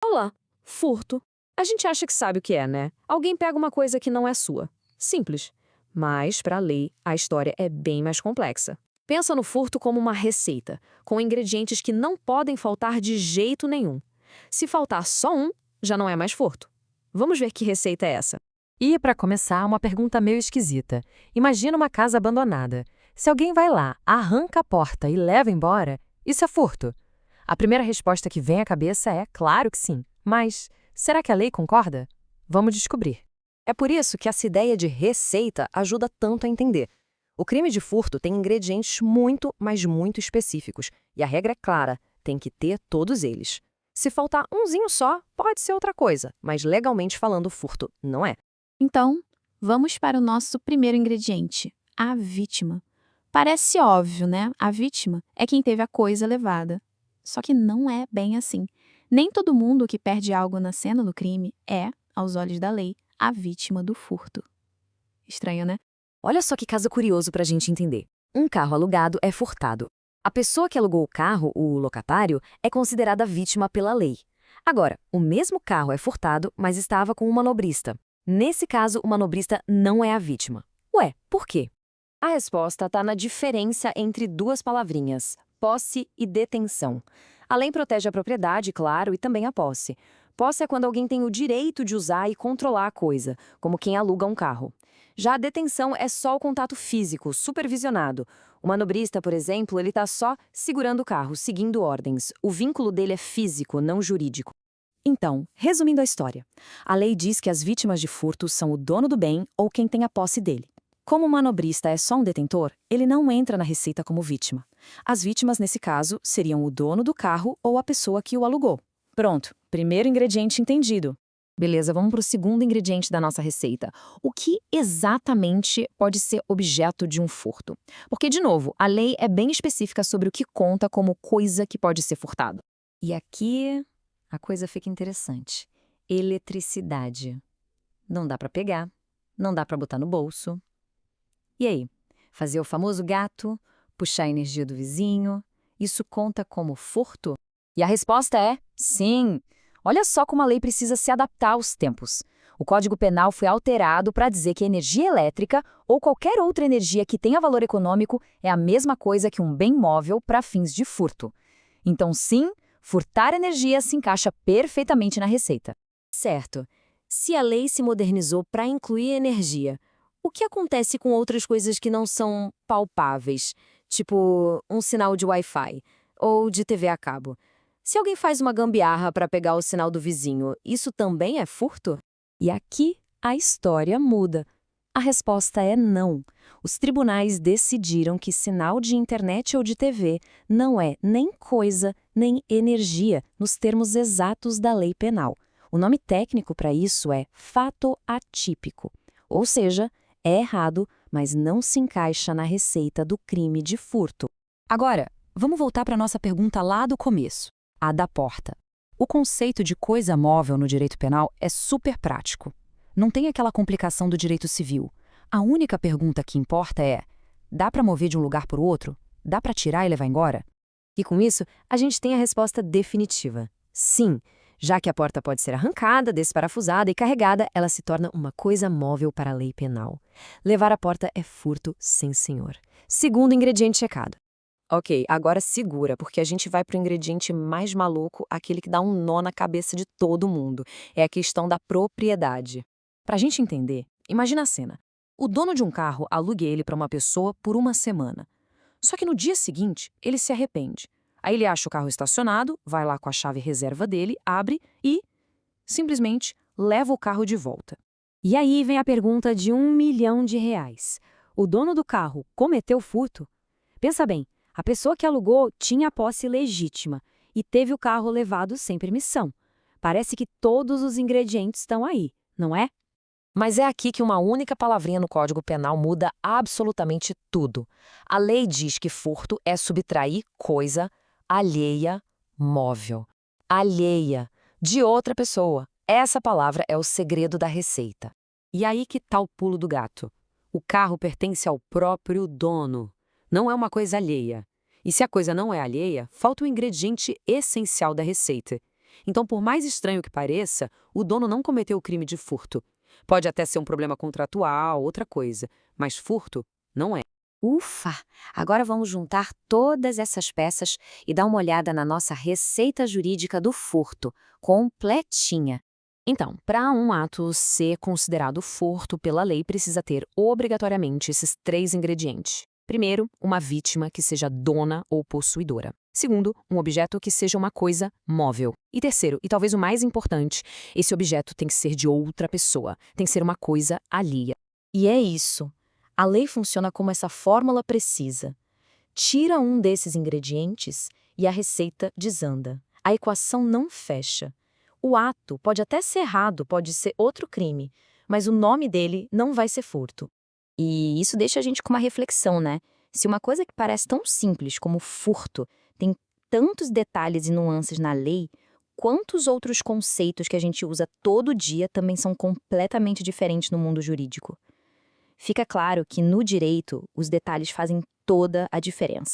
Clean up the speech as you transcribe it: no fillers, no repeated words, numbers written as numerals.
Olá, furto. A gente acha que sabe o que é, né? Alguém pega uma coisa que não é sua. Simples. Mas, para a lei, a história é bem mais complexa. Pensa no furto como uma receita, com ingredientes que não podem faltar de jeito nenhum. Se faltar só um, já não é mais furto. Vamos ver que receita é essa. E, para começar, uma pergunta meio esquisita. Imagina uma casa abandonada. Se alguém vai lá, arranca a porta e leva embora, isso é furto? A primeira resposta que vem à cabeça é, claro que sim. Mas, será que a lei concorda? Vamos descobrir. É por isso que essa ideia de receita ajuda tanto a entender. O crime de furto tem ingredientes muito, mas muito específicos, e a regra é clara, tem que ter todos eles. Se faltar umzinho só, pode ser outra coisa, mas legalmente falando, furto não é. Então, vamos para o nosso primeiro ingrediente, a vítima. Parece óbvio, né? A vítima é quem teve a coisa levada. Só que não é bem assim. Nem todo mundo que perde algo na cena do crime é, aos olhos da lei, a vítima do furto. Estranho, né? Olha só que caso curioso para a gente entender. Um carro alugado é furtado. A pessoa que alugou o carro, o locatário, é considerada vítima pela lei. Agora, o mesmo carro é furtado, mas estava com um manobrista. Nesse caso, o manobrista não é a vítima. Ué, por quê? A resposta está na diferença entre duas palavrinhas, posse e detenção. A lei protege a propriedade, claro, e também a posse. Posse é quando alguém tem o direito de usar e controlar a coisa, como quem aluga um carro. Já a detenção é só o contato físico, supervisionado. O manobrista, por exemplo, ele está só segurando o carro, seguindo ordens. O vínculo dele é físico, não jurídico. Então, resumindo a história, a lei diz que as vítimas de furto são o dono do bem ou quem tem a posse dele. Como o manobrista é só um detentor, ele não entra na receita como vítima. As vítimas, nesse caso, seriam o dono do carro ou a pessoa que o alugou. Pronto, primeiro ingrediente entendido. Beleza, vamos para o segundo ingrediente da nossa receita. O que exatamente pode ser objeto de um furto? Porque, de novo, a lei é bem específica sobre o que conta como coisa que pode ser furtado. E aqui a coisa fica interessante. Eletricidade. Não dá para pegar, não dá para botar no bolso. E aí? Fazer o famoso gato, puxar a energia do vizinho, isso conta como furto? E a resposta é sim! Olha só como a lei precisa se adaptar aos tempos. O Código Penal foi alterado para dizer que a energia elétrica ou qualquer outra energia que tenha valor econômico é a mesma coisa que um bem móvel para fins de furto. Então, sim, furtar energia se encaixa perfeitamente na receita. Certo. Se a lei se modernizou para incluir energia, o que acontece com outras coisas que não são palpáveis, tipo um sinal de Wi-Fi ou de TV a cabo? Se alguém faz uma gambiarra para pegar o sinal do vizinho, isso também é furto? E aqui a história muda. A resposta é não. Os tribunais decidiram que sinal de internet ou de TV não é nem coisa, nem energia, nos termos exatos da lei penal. O nome técnico para isso é fato atípico. Ou seja, é errado, mas não se encaixa na receita do crime de furto. Agora, vamos voltar para a nossa pergunta lá do começo, a da porta. O conceito de coisa móvel no direito penal é super prático. Não tem aquela complicação do direito civil. A única pergunta que importa é: dá para mover de um lugar para o outro? Dá para tirar e levar embora? E com isso, a gente tem a resposta definitiva. Sim, já que a porta pode ser arrancada, desparafusada e carregada, ela se torna uma coisa móvel para a lei penal. Levar a porta é furto, sim senhor. Segundo ingrediente checado. Ok, agora segura, porque a gente vai para o ingrediente mais maluco, aquele que dá um nó na cabeça de todo mundo. É a questão da propriedade. Para a gente entender, imagina a cena. O dono de um carro aluga ele para uma pessoa por uma semana. Só que no dia seguinte, ele se arrepende. Aí ele acha o carro estacionado, vai lá com a chave reserva dele, abre e, simplesmente, leva o carro de volta. E aí vem a pergunta de R$ 1 milhão. O dono do carro cometeu furto? Pensa bem, a pessoa que alugou tinha a posse legítima e teve o carro levado sem permissão. Parece que todos os ingredientes estão aí, não é? Mas é aqui que uma única palavrinha no Código Penal muda absolutamente tudo. A lei diz que furto é subtrair coisa alheia, móvel. Alheia, de outra pessoa. Essa palavra é o segredo da receita. E aí que tá o pulo do gato. O carro pertence ao próprio dono. Não é uma coisa alheia. E se a coisa não é alheia, falta o ingrediente essencial da receita. Então, por mais estranho que pareça, o dono não cometeu o crime de furto. Pode até ser um problema contratual, outra coisa, mas furto não é. Ufa! Agora vamos juntar todas essas peças e dar uma olhada na nossa receita jurídica do furto, completinha. Então, para um ato ser considerado furto pela lei, precisa ter obrigatoriamente esses 3 ingredientes. Primeiro, uma vítima que seja dona ou possuidora. Segundo, um objeto que seja uma coisa móvel. E terceiro, e talvez o mais importante, esse objeto tem que ser de outra pessoa, tem que ser uma coisa alheia. E é isso. A lei funciona como essa fórmula precisa. Tira um desses ingredientes e a receita desanda. A equação não fecha. O ato pode até ser errado, pode ser outro crime, mas o nome dele não vai ser furto. E isso deixa a gente com uma reflexão, né? Se uma coisa que parece tão simples como furto tem tantos detalhes e nuances na lei, quantos outros conceitos que a gente usa todo dia também são completamente diferentes no mundo jurídico? Fica claro que no direito, os detalhes fazem toda a diferença.